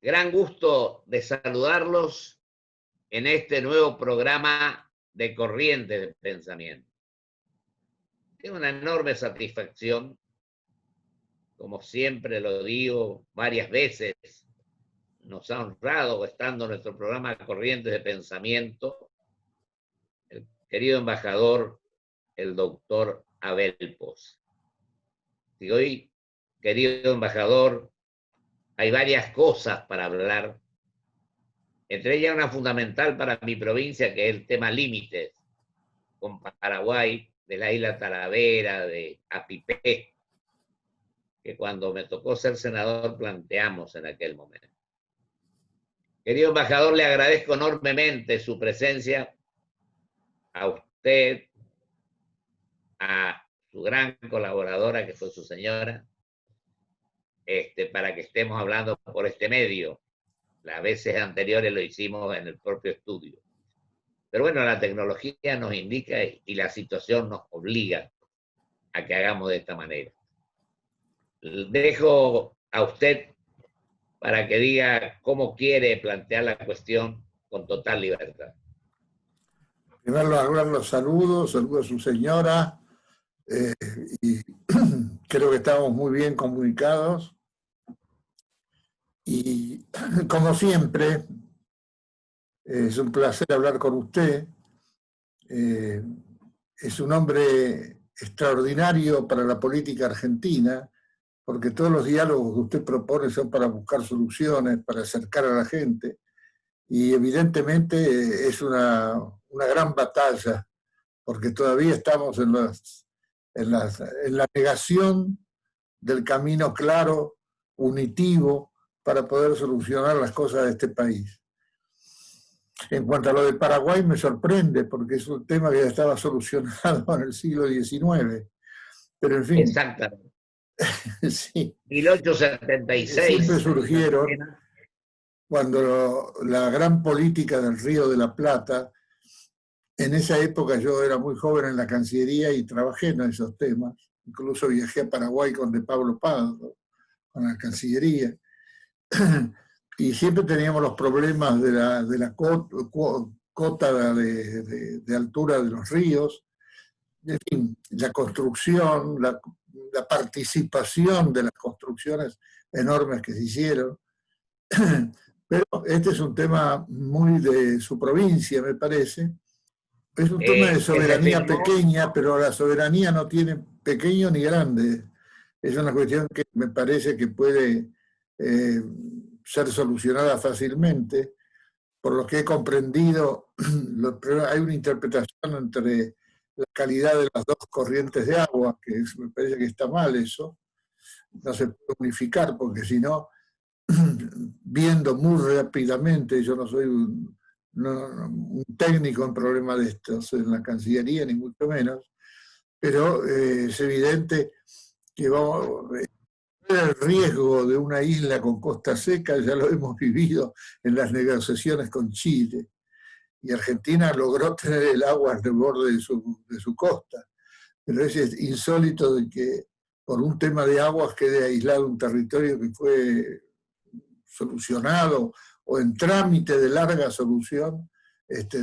Gran gusto de saludarlos en este nuevo programa de Corrientes de Pensamiento. Tengo una enorme satisfacción, como siempre lo digo varias veces, nos ha honrado estando en nuestro programa Corrientes de Pensamiento el querido embajador, el doctor Abel Poz. Y hoy, querido embajador, hay varias cosas para hablar, entre ellas una fundamental para mi provincia, que es el tema límites con Paraguay, de la isla Talavera, de Apipé, que cuando me tocó ser senador planteamos en aquel momento. Querido embajador, le agradezco enormemente su presencia, a usted, a su gran colaboradora, que fue su señora, para que estemos hablando por este medio. Las veces anteriores lo hicimos en el propio estudio. Pero bueno, la tecnología nos indica y la situación nos obliga a que hagamos de esta manera. Dejo a usted para que diga cómo quiere plantear la cuestión con total libertad. En primer lugar, los saludos a su señora, y creo que estamos muy bien comunicados. Y como siempre, es un placer hablar con usted. Es un hombre extraordinario para la política argentina, porque todos los diálogos que usted propone son para buscar soluciones, para acercar a la gente, y evidentemente es una gran batalla, porque todavía estamos en la negación del camino claro, unitivo, para poder solucionar las cosas de este país. En cuanto a lo de Paraguay, me sorprende, porque es un tema que ya estaba solucionado en el siglo XIX. Pero en fin. Exactamente. Sí. 1876. Siempre surgieron, cuando la gran política del Río de la Plata, en esa época yo era muy joven en la Cancillería y trabajé en esos temas. Incluso viajé a Paraguay con de Pablo Pardo, con la Cancillería. Y siempre teníamos los problemas de la cota de altura de los ríos, en fin, la construcción, la participación de las construcciones enormes que se hicieron. Pero este es un tema muy de su provincia, me parece. Es un tema de soberanía pequeña, pero la soberanía no tiene pequeño ni grande. Es una cuestión que me parece que puede ser solucionada fácilmente. Por lo que he comprendido, hay una interpretación entre la calidad de las dos corrientes de agua, que me parece que está mal eso. No se puede unificar, porque si no, viendo muy rápidamente, yo no soy un técnico en problemas de estos en la Cancillería, ni mucho menos, pero es evidente que el riesgo de una isla con costa seca ya lo hemos vivido en las negociaciones con Chile, y Argentina logró tener el agua al borde de su costa, pero es insólito de que por un tema de aguas quede aislado un territorio que fue solucionado o en trámite de larga solución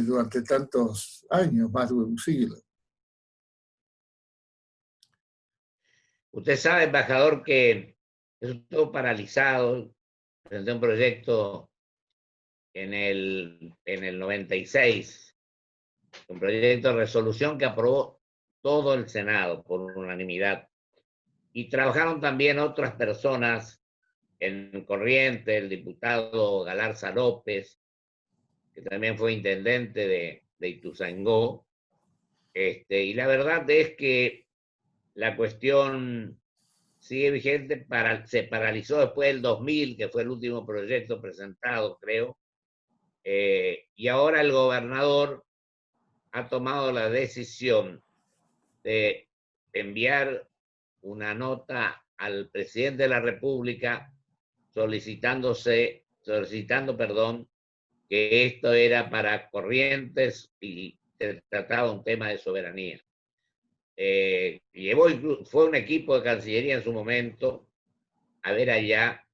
durante tantos años, más de un siglo. Usted sabe, embajador, que eso estuvo paralizado. Presenté un proyecto en el 96, un proyecto de resolución que aprobó todo el Senado por unanimidad. Y trabajaron también otras personas en Corrientes, el diputado Galarza López, que también fue intendente de Ituzaingó. Y la verdad es que la cuestión sigue vigente, se paralizó después del 2000, que fue el último proyecto presentado, creo, y ahora el gobernador ha tomado la decisión de enviar una nota al presidente de la República solicitando, que esto era para Corrientes y se trataba un tema de soberanía. Fue un equipo de Cancillería en su momento a ver allá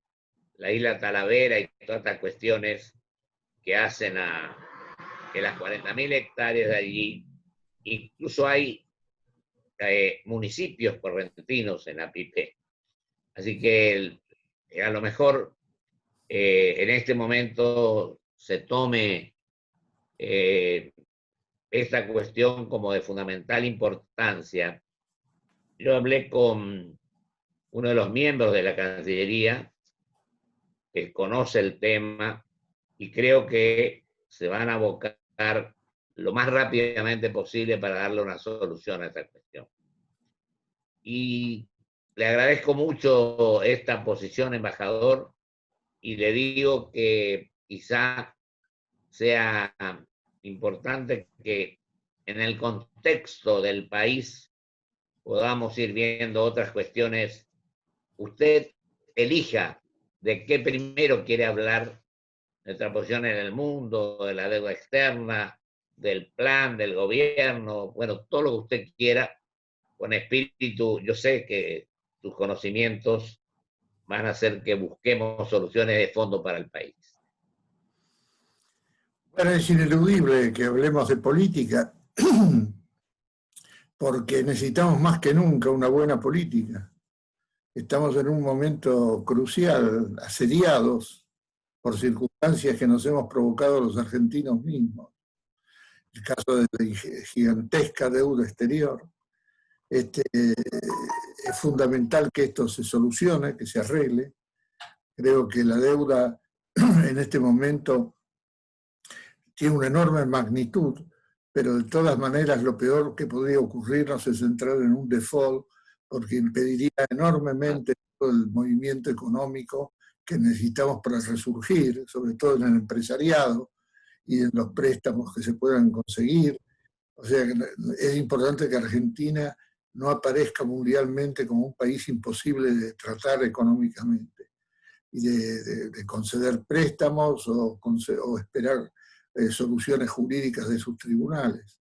la isla Talavera y todas estas cuestiones que hacen a que las 40.000 hectáreas de allí, incluso hay municipios correntinos en Apipé. Así que a lo mejor en este momento se tome esta cuestión como de fundamental importancia. Yo hablé con uno de los miembros de la Cancillería que conoce el tema y creo que se van a abocar lo más rápidamente posible para darle una solución a esta cuestión. Y le agradezco mucho esta posición, embajador, y le digo que quizá sea importante que en el contexto del país podamos ir viendo otras cuestiones. Usted elija de qué primero quiere hablar, nuestra posición en el mundo, de la deuda externa, del plan, del gobierno, bueno, todo lo que usted quiera, con espíritu. Yo sé que sus conocimientos van a hacer que busquemos soluciones de fondo para el país. Bueno, es ineludible que hablemos de política, porque necesitamos más que nunca una buena política. Estamos en un momento crucial, asediados por circunstancias que nos hemos provocado los argentinos mismos. El caso de la gigantesca deuda exterior. Es fundamental que esto se solucione, que se arregle. Creo que la deuda en este momento tiene una enorme magnitud, pero de todas maneras lo peor que podría ocurrirnos es entrar en un default, porque impediría enormemente todo el movimiento económico que necesitamos para resurgir, sobre todo en el empresariado y en los préstamos que se puedan conseguir. O sea, es importante que Argentina no aparezca mundialmente como un país imposible de tratar económicamente y de conceder préstamos o esperar soluciones jurídicas de sus tribunales.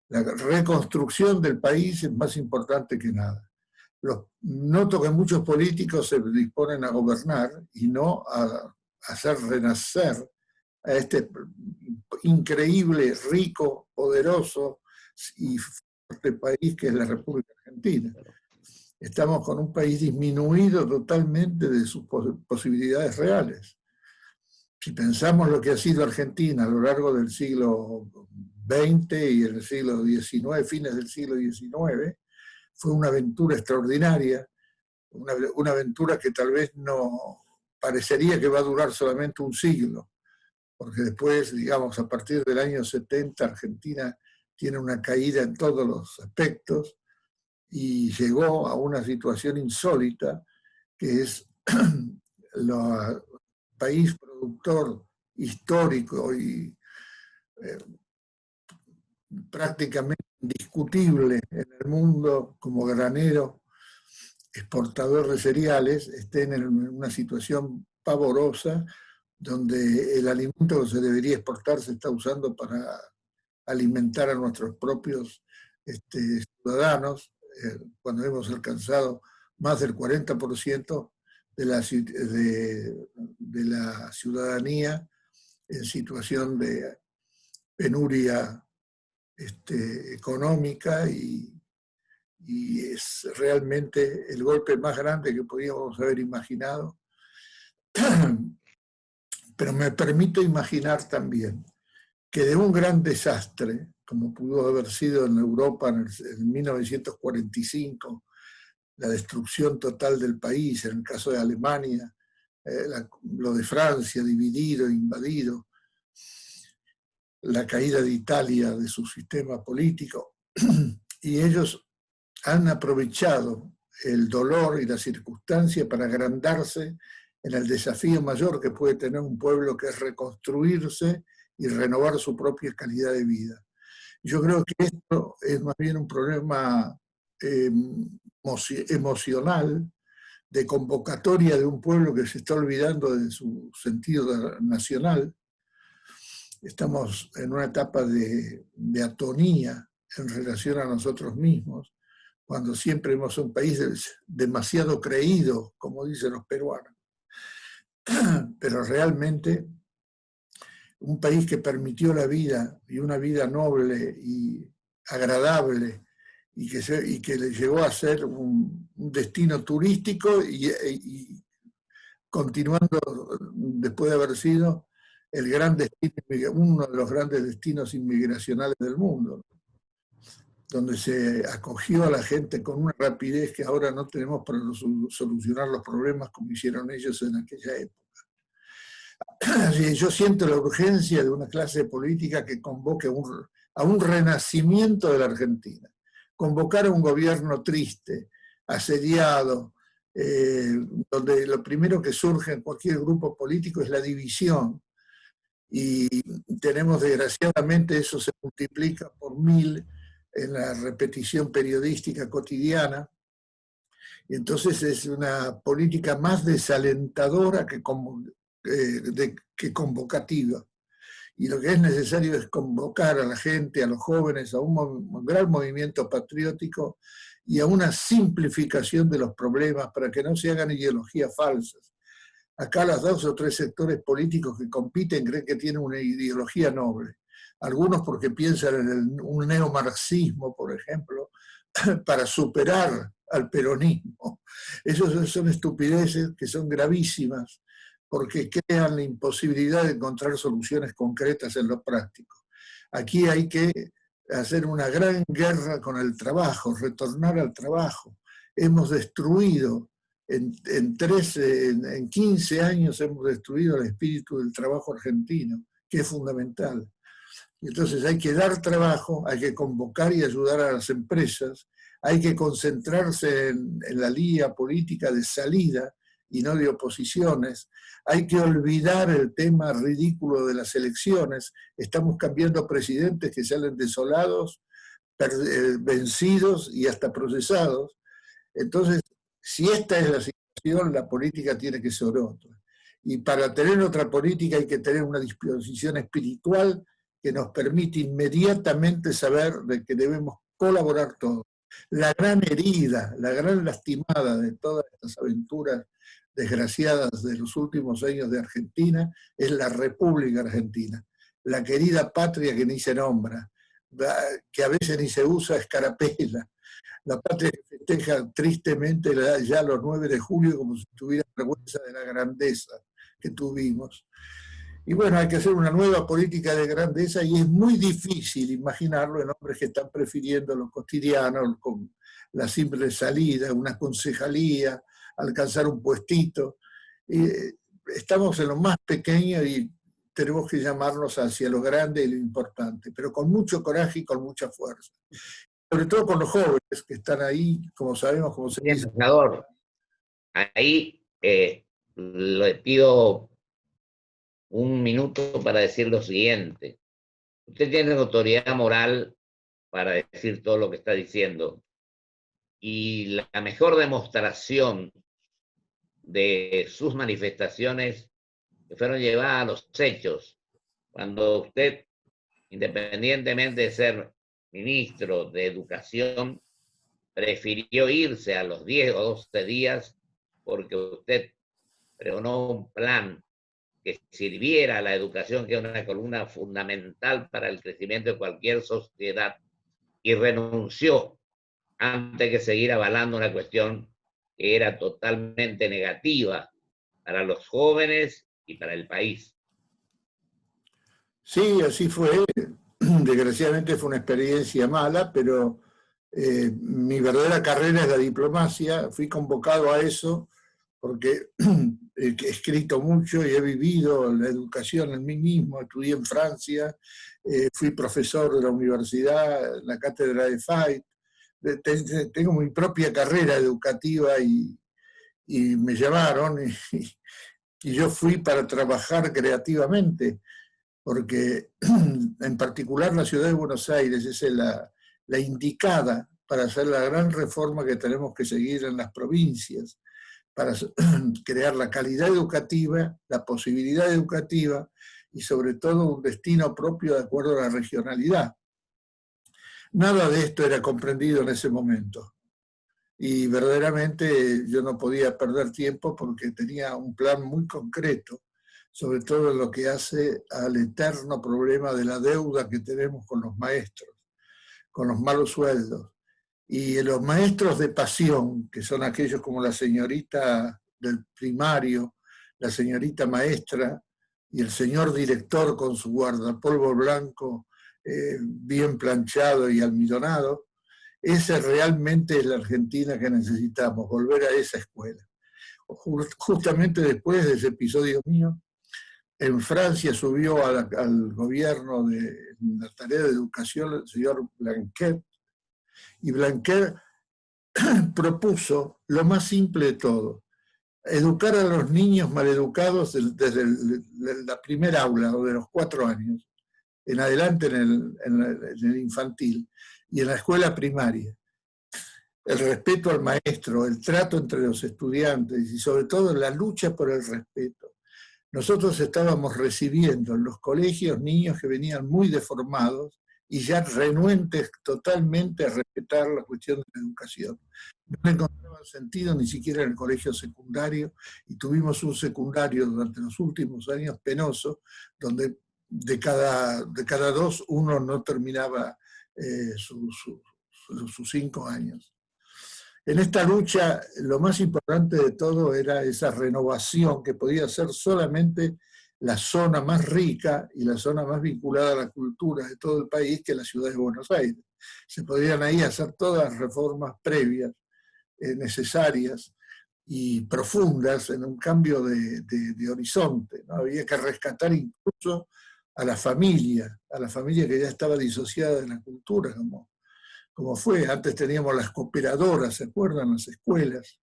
La reconstrucción del país es más importante que nada. Noto que muchos políticos se disponen a gobernar y no a hacer renacer a este increíble, rico, poderoso y fuerte país que es la República Argentina. Estamos con un país disminuido totalmente de sus posibilidades reales. Si pensamos lo que ha sido Argentina a lo largo del siglo XX y en el siglo XIX, fines del siglo XIX, fue una aventura extraordinaria, una aventura que tal vez no parecería que va a durar solamente un siglo, porque después, digamos, a partir del año 70, Argentina tiene una caída en todos los aspectos y llegó a una situación insólita, que es el país productor histórico y prácticamente indiscutible en el mundo como granero, exportador de cereales, estén en una situación pavorosa, donde el alimento que se debería exportar se está usando para alimentar a nuestros propios ciudadanos, cuando hemos alcanzado más del 40% de la ciudadanía en situación de penuria económica y es realmente el golpe más grande que podíamos haber imaginado. Pero me permito imaginar también que de un gran desastre, como pudo haber sido en Europa en 1945, la destrucción total del país, en el caso de Alemania, lo de Francia dividido, invadido, la caída de Italia de su sistema político, y ellos han aprovechado el dolor y la circunstancia para agrandarse en el desafío mayor que puede tener un pueblo, que es reconstruirse y renovar su propia calidad de vida. Yo creo que esto es más bien un problema emocional, de convocatoria de un pueblo que se está olvidando de su sentido nacional. Estamos en una etapa de atonía en relación a nosotros mismos, cuando siempre hemos sido un país demasiado creído, como dicen los peruanos. pero realmente un país que permitió la vida, y una vida noble y agradable, y que le llegó a ser un destino turístico y continuando después de haber sido el gran destino, uno de los grandes destinos inmigracionales del mundo, donde se acogió a la gente con una rapidez que ahora no tenemos para solucionar los problemas como hicieron ellos en aquella época. Yo siento la urgencia de una clase política que convoque a un renacimiento de la Argentina. Convocar a un gobierno triste, asediado, donde lo primero que surge en cualquier grupo político es la división. Y tenemos, desgraciadamente, eso se multiplica por 1000 en la repetición periodística cotidiana. Y entonces es una política más desalentadora que convocativa. Y lo que es necesario es convocar a la gente, a los jóvenes, a un gran movimiento patriótico y a una simplificación de los problemas para que no se hagan ideologías falsas. Acá los 2 o 3 sectores políticos que compiten creen que tienen una ideología noble. Algunos porque piensan en un neomarxismo, por ejemplo, para superar al peronismo. Esos son estupideces que son gravísimas, porque crean la imposibilidad de encontrar soluciones concretas en lo práctico. Aquí hay que hacer una gran guerra con el trabajo, retornar al trabajo. Hemos destruido, en 15 años hemos destruido el espíritu del trabajo argentino, que es fundamental. Entonces hay que dar trabajo, hay que convocar y ayudar a las empresas, hay que concentrarse en la línea política de salida y no de oposiciones. Hay que olvidar el tema ridículo de las elecciones. Estamos cambiando presidentes que salen desolados, vencidos y hasta procesados. Entonces, si esta es la situación, la política tiene que ser otra. Y para tener otra política hay que tener una disposición espiritual que nos permite inmediatamente saber de que debemos colaborar todos. La gran herida, la gran lastimada de todas estas aventuras desgraciadas de los últimos años de Argentina es la República Argentina, la querida patria que ni se nombra, que a veces ni se usa escarapela, la patria que festeja tristemente ya los 9 de julio como si tuviera vergüenza de la grandeza que tuvimos. Y bueno, hay que hacer una nueva política de grandeza y es muy difícil imaginarlo en hombres que están prefiriendo lo cotidiano, con la simple salida, una concejalía, alcanzar un puestito. Estamos en lo más pequeño y tenemos que llamarnos hacia lo grande y lo importante, pero con mucho coraje y con mucha fuerza. Sobre todo con los jóvenes que están ahí, como sabemos, como se dice. Senador, ahí le pido un minuto para decir lo siguiente. Usted tiene autoridad moral para decir todo lo que está diciendo. Y la mejor demostración de sus manifestaciones que fueron llevadas a los hechos, cuando usted, independientemente de ser ministro de Educación, prefirió irse a los 10 o 12 días porque usted pregonó un plan que sirviera a la educación, que es una columna fundamental para el crecimiento de cualquier sociedad, y renunció antes que seguir avalando una cuestión que era totalmente negativa para los jóvenes y para el país. Sí, así fue. Desgraciadamente fue una experiencia mala, pero mi verdadera carrera es la diplomacia. Fui convocado a eso porque he escrito mucho y he vivido la educación en mí mismo. Estudié en Francia, fui profesor de la universidad, en la cátedra de Fayt. Tengo mi propia carrera educativa y me llamaron y yo fui para trabajar creativamente, porque en particular la ciudad de Buenos Aires es la indicada para hacer la gran reforma que tenemos que seguir en las provincias, para crear la calidad educativa, la posibilidad educativa y sobre todo un destino propio de acuerdo a la regionalidad. Nada de esto era comprendido en ese momento. y verdaderamente yo no podía perder tiempo porque tenía un plan muy concreto, sobre todo en lo que hace al eterno problema de la deuda que tenemos con los maestros, con los malos sueldos. Y los maestros de pasión, que son aquellos como la señorita del primario, la señorita maestra y el señor director con su guardapolvo blanco bien planchado y almidonado, esa realmente es la Argentina que necesitamos, volver a esa escuela. Justamente después de ese episodio mío, en Francia subió al gobierno de la tarea de educación el señor Blanquer, y Blanquer propuso lo más simple de todo: educar a los niños maleducados desde la primera aula o de los 4 años en adelante en el infantil y en la escuela primaria. El respeto al maestro, el trato entre los estudiantes y sobre todo la lucha por el respeto. Nosotros estábamos recibiendo en los colegios niños que venían muy deformados y ya renuentes totalmente a respetar la cuestión de la educación. No encontraban sentido ni siquiera en el colegio secundario, y tuvimos un secundario durante los últimos años penoso, donde de cada 2 uno no terminaba sus 5 años. En esta lucha, lo más importante de todo era esa renovación que podía ser solamente la zona más rica y la zona más vinculada a la cultura de todo el país, que es la ciudad de Buenos Aires. Se podían ahí hacer todas las reformas previas, necesarias y profundas en un cambio de horizonte, ¿no? Había que rescatar incluso a la familia que ya estaba disociada de la cultura, como fue. Antes teníamos las cooperadoras, ¿se acuerdan? Las escuelas.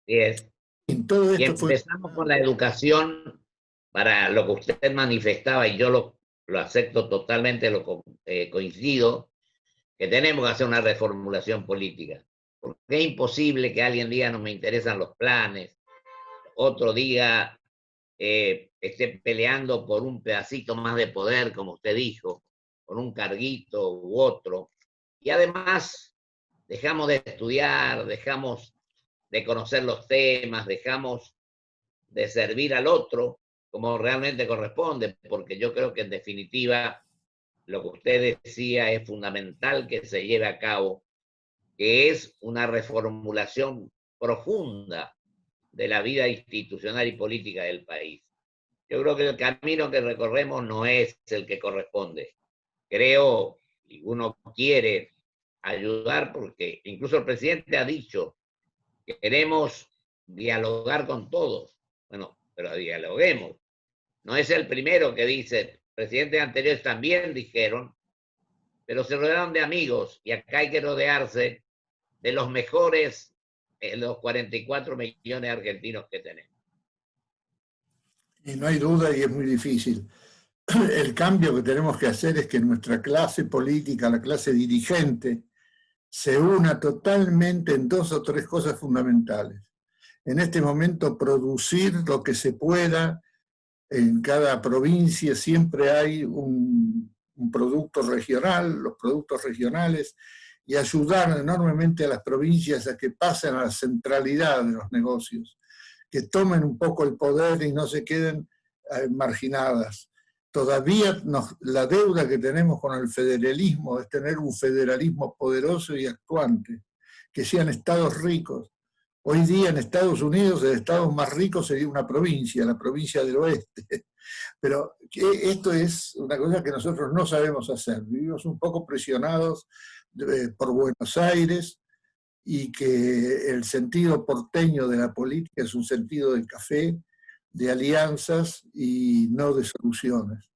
Sí es. Y todo Y esto fue... empezamos con la educación para lo que usted manifestaba, y yo lo acepto totalmente, coincido, que tenemos que hacer una reformulación política. Porque es imposible que alguien diga no me interesan los planes, otro diga esté peleando por un pedacito más de poder, como usted dijo, por un carguito u otro. Y además dejamos de estudiar, dejamos de conocer los temas, dejamos de servir al otro como realmente corresponde, porque yo creo que en definitiva lo que usted decía es fundamental que se lleve a cabo, que es una reformulación profunda de la vida institucional y política del país. Yo creo que el camino que recorremos no es el que corresponde. Creo, y uno quiere ayudar, porque incluso el presidente ha dicho que queremos dialogar con todos. Bueno, pero dialoguemos. No es el primero que dice, presidentes anteriores también dijeron, pero se rodearon de amigos, y acá hay que rodearse de los mejores, los 44 millones de argentinos que tenemos. Y no hay duda, y es muy difícil. El cambio que tenemos que hacer es que nuestra clase política, la clase dirigente, se una totalmente en 2 o 3 cosas fundamentales. En este momento, producir lo que se pueda. En cada provincia siempre hay un producto regional, los productos regionales, y ayudar enormemente a las provincias a que pasen a la centralidad de los negocios, que tomen un poco el poder y no se queden marginadas. Todavía la deuda que tenemos con el federalismo es tener un federalismo poderoso y actuante, que sean estados ricos. Hoy día en Estados Unidos el estado más rico sería una provincia, la provincia del oeste. Pero esto es una cosa que nosotros no sabemos hacer. Vivimos un poco presionados por Buenos Aires, y que el sentido porteño de la política es un sentido de café, de alianzas y no de soluciones.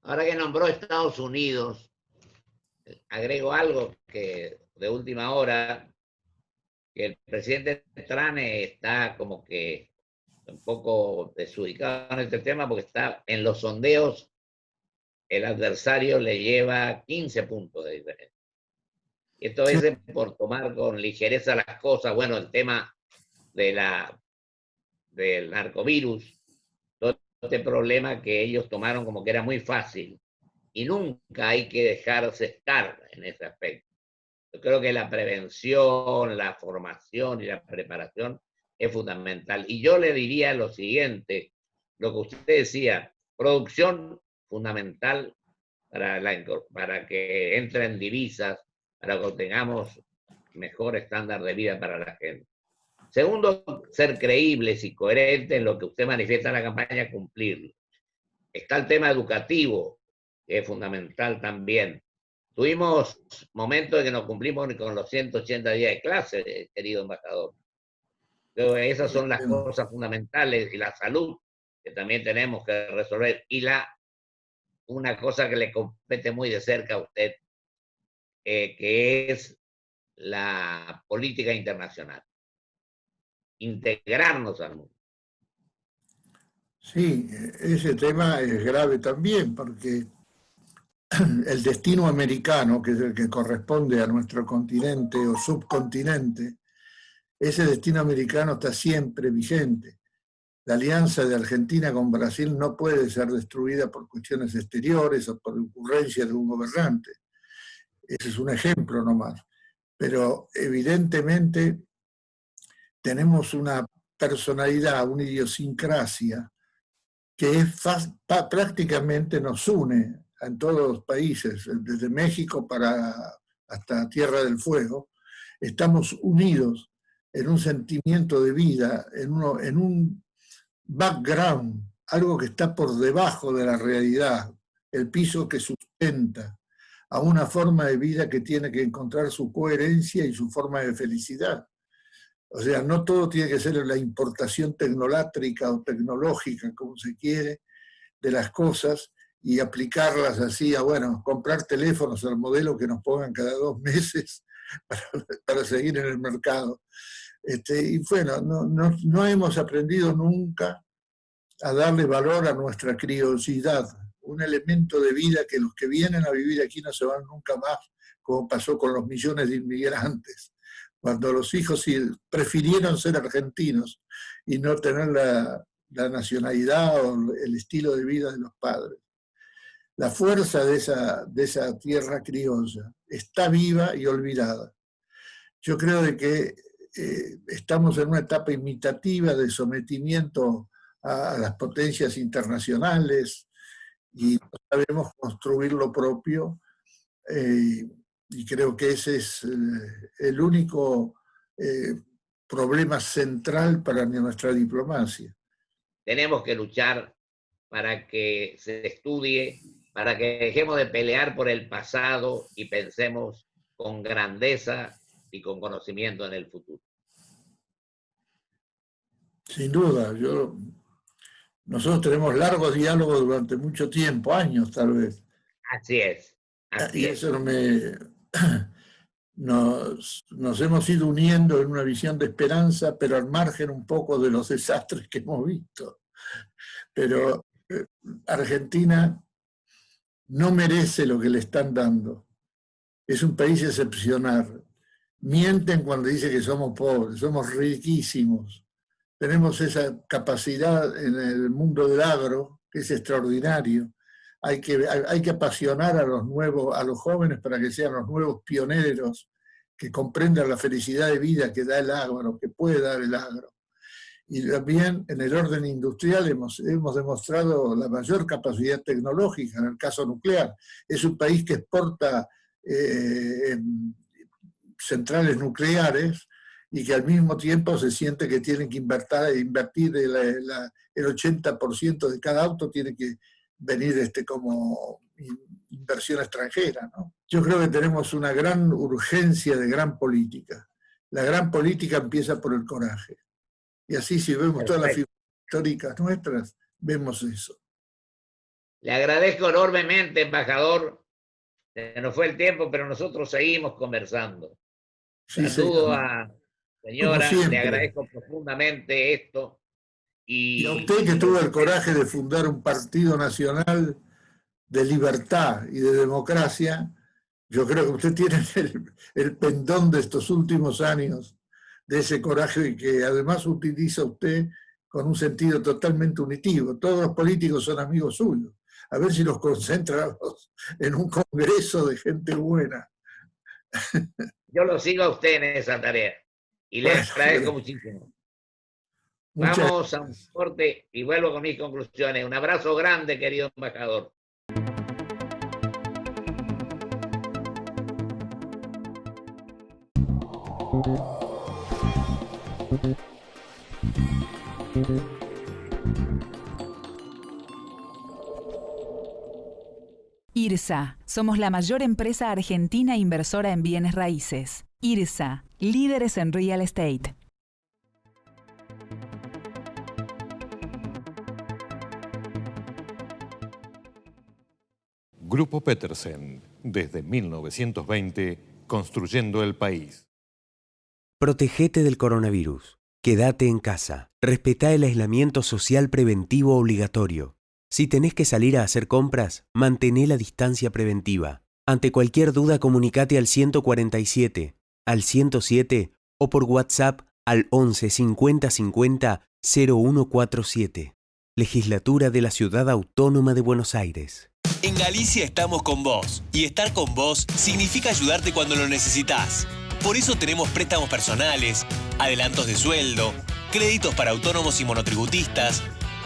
Ahora que nombró Estados Unidos, agrego algo que de última hora, que el presidente Trump está como que un poco desubicado en este tema, porque está en los sondeos, el adversario le lleva 15 puntos de diferencia. Y esto es por tomar con ligereza las cosas. Bueno, el tema de del narcovirus, todo este problema que ellos tomaron como que era muy fácil. Y nunca hay que dejarse estar en ese aspecto. Yo creo que la prevención, la formación y la preparación es fundamental. Y yo le diría lo siguiente, lo que usted decía, producción fundamental para que entren divisas, para que tengamos mejor estándar de vida para la gente. Segundo, ser creíbles y coherentes en lo que usted manifiesta en la campaña, cumplirlo. Está el tema educativo, que es fundamental también. Tuvimos momentos en que no cumplimos ni con los 180 días de clase, querido embajador. Pero esas son las cosas fundamentales, y la salud, que también tenemos que resolver. Y una cosa que le compete muy de cerca a usted, que es la política internacional. Integrarnos al mundo. Sí, ese tema es grave también, porque el destino americano, que es el que corresponde a nuestro continente o subcontinente, ese destino americano está siempre vigente. La alianza de Argentina con Brasil no puede ser destruida por cuestiones exteriores o por ocurrencia de un gobernante. Ese es un ejemplo nomás. Pero evidentemente tenemos una personalidad, una idiosincrasia que prácticamente nos une en todos los países, desde México hasta Tierra del Fuego. Estamos unidos en un sentimiento de vida, en un background, algo que está por debajo de la realidad, el piso que sustenta a una forma de vida que tiene que encontrar su coherencia y su forma de felicidad. O sea, no todo tiene que ser la importación tecnolátrica o tecnológica, como se quiere, de las cosas y aplicarlas así a, bueno, comprar teléfonos al modelo que nos pongan cada 2 meses para seguir en el mercado. Y bueno, no hemos aprendido nunca a darle valor a nuestra criollosidad, un elemento de vida que los que vienen a vivir aquí no se van nunca más, como pasó con los millones de inmigrantes, cuando los hijos prefirieron ser argentinos y no tener la nacionalidad o el estilo de vida de los padres. La fuerza de esa tierra criolla está viva y olvidada. Yo creo de que estamos en una etapa imitativa de sometimiento a las potencias internacionales y no sabemos construir lo propio, y creo que ese es el único problema central para nuestra diplomacia. Tenemos que luchar para que se estudie, para que dejemos de pelear por el pasado y pensemos con grandeza y con conocimiento en el futuro. Sin duda, nosotros tenemos largos diálogos durante mucho tiempo, años tal vez. Así es. Y eso nos hemos ido uniendo en una visión de esperanza, pero al margen un poco de los desastres que hemos visto. Pero Argentina no merece lo que le están dando. Es un país excepcional. Mienten cuando dicen que somos pobres, somos riquísimos. Tenemos esa capacidad en el mundo del agro, que es extraordinario. Hay que apasionar a los jóvenes para que sean los nuevos pioneros, que comprendan la felicidad de vida que da el agro, que puede dar el agro. Y también en el orden industrial hemos demostrado la mayor capacidad tecnológica en el caso nuclear. Es un país que exporta centrales nucleares y que al mismo tiempo se siente que tienen que invertir el 80% de cada auto tiene que venir como inversión extranjera, ¿no? Yo creo que tenemos una gran urgencia de gran política. La gran política empieza por el coraje. Y así si vemos todas las figuras históricas nuestras, vemos eso. Le agradezco enormemente, embajador. Se nos fue el tiempo, pero nosotros seguimos conversando. Sí, saludo a señora, le agradezco profundamente esto. Y a usted que tuvo el coraje de fundar un partido nacional de libertad y de democracia, yo creo que usted tiene el pendón de estos últimos años de ese coraje y que además utiliza usted con un sentido totalmente unitivo. Todos los políticos son amigos suyos. A ver si los concentra en un congreso de gente buena. Yo lo sigo a usted en esa tarea y le Bueno, agradezco muchísimo. muchas Vamos a un gracias. corte y vuelvo con mis conclusiones. Un abrazo grande, querido embajador. IRSA, somos la mayor empresa argentina inversora en bienes raíces. IRSA, líderes en real estate. Grupo Petersen, desde 1920, construyendo el país. Protégete del coronavirus. Quédate en casa. Respetá el aislamiento social preventivo obligatorio. Si tenés que salir a hacer compras, mantené la distancia preventiva. Ante cualquier duda, comunicate al 147, al 107 o por WhatsApp al 11 50 50 0147. Legislatura de la Ciudad Autónoma de Buenos Aires. En Galicia estamos con vos, y estar con vos significa ayudarte cuando lo necesitas. Por eso tenemos préstamos personales, adelantos de sueldo, créditos para autónomos y monotributistas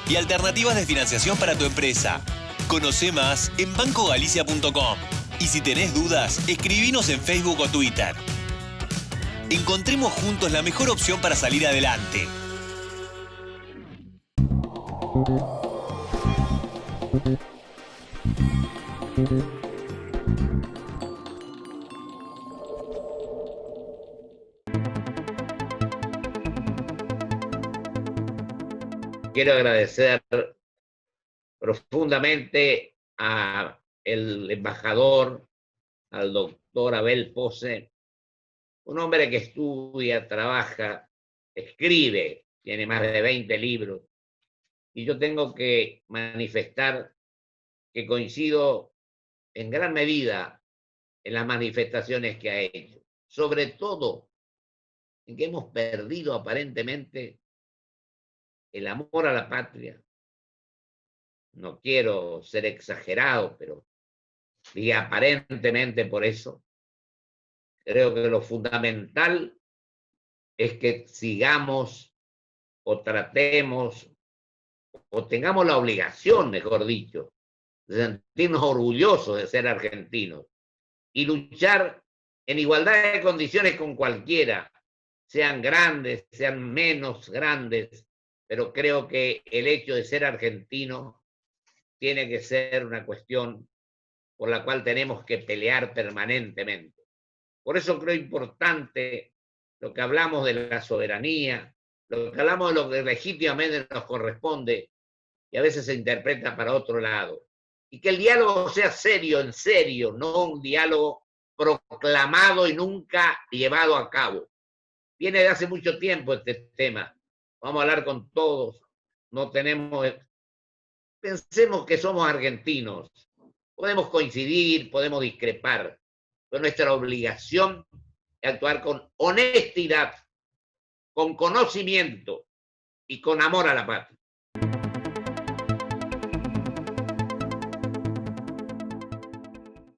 y alternativas de financiación para tu empresa. Conoce más en bancogalicia.com y si tenés dudas, escribinos en Facebook o Twitter. Encontremos juntos la mejor opción para salir adelante. Quiero agradecer profundamente al embajador, al doctor Abel Pose, un hombre que estudia, trabaja, escribe, tiene más de 20 libros, y yo tengo que manifestar que coincido en gran medida en las manifestaciones que ha hecho, sobre todo en que hemos perdido aparentemente el amor a la patria. No quiero ser exagerado, pero y aparentemente por eso creo que lo fundamental es que sigamos o tratemos o tengamos la obligación, mejor dicho, de sentirnos orgullosos de ser argentinos y luchar en igualdad de condiciones con cualquiera, sean grandes, sean menos grandes, pero creo que el hecho de ser argentino tiene que ser una cuestión por la cual tenemos que pelear permanentemente. Por eso creo importante lo que hablamos de la soberanía, lo que hablamos de lo que legítimamente nos corresponde y a veces se interpreta para otro lado. Y que el diálogo sea serio, en serio, no un diálogo proclamado y nunca llevado a cabo. Viene de hace mucho tiempo este tema. Vamos a hablar con todos. No tenemos... Pensemos que somos argentinos. Podemos coincidir, podemos discrepar, pero nuestra obligación es actuar con honestidad, con conocimiento y con amor a la patria.